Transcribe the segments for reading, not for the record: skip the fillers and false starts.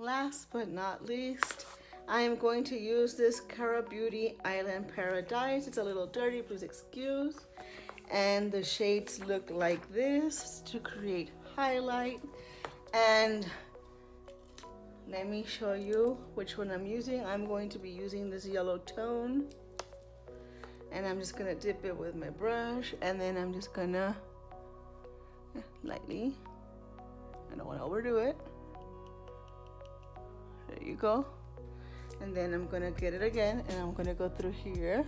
last but not least, I am going to use this Cara Beauty Island Paradise. It's a little dirty, please excuse. And the shades look like this to create highlight. And let me show you which one I'm using. I'm going to be using this yellow tone. And I'm just gonna dip it with my brush, and then I'm just gonna lightly, I don't wanna overdo it. There you go. And then I'm gonna get it again, and I'm gonna go through here.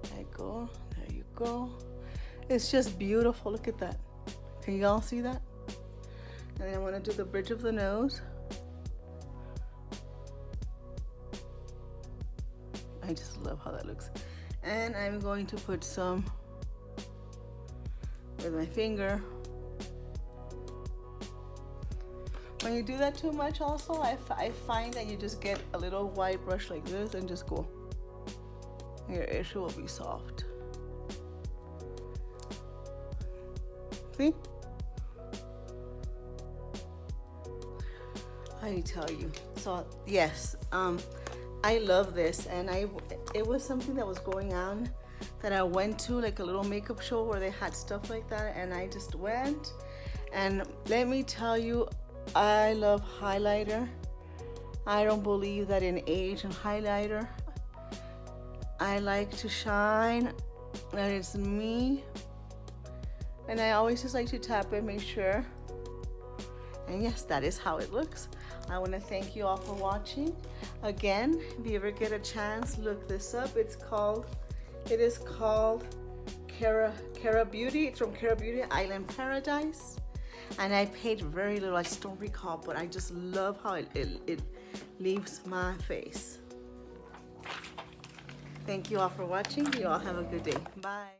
There you go, there you go. It's just beautiful, look at that. Can you all see that? And then I'm gonna do the bridge of the nose. I just love how that looks. And I'm going to put some with my finger. When you do that too much also, I find that you just get a little wide brush like this and just go. Your issue will be soft. See? I tell you. So yes, I love this, and it was something that was going on that I went to, like a little makeup show where they had stuff like that, and I just went. And let me tell you, I love highlighter. I don't believe that in age and highlighter. I like to shine, that is me. And I always just like to tap it, make sure. And yes, that is how it looks. I want to thank you all for watching. Again, if you ever get a chance, look this up. It is called Cara Beauty. It's from Cara Beauty Island Paradise. And I paid very little, I just don't recall, but I just love how it leaves my face. Thank you all for watching. You all have a good day. Bye.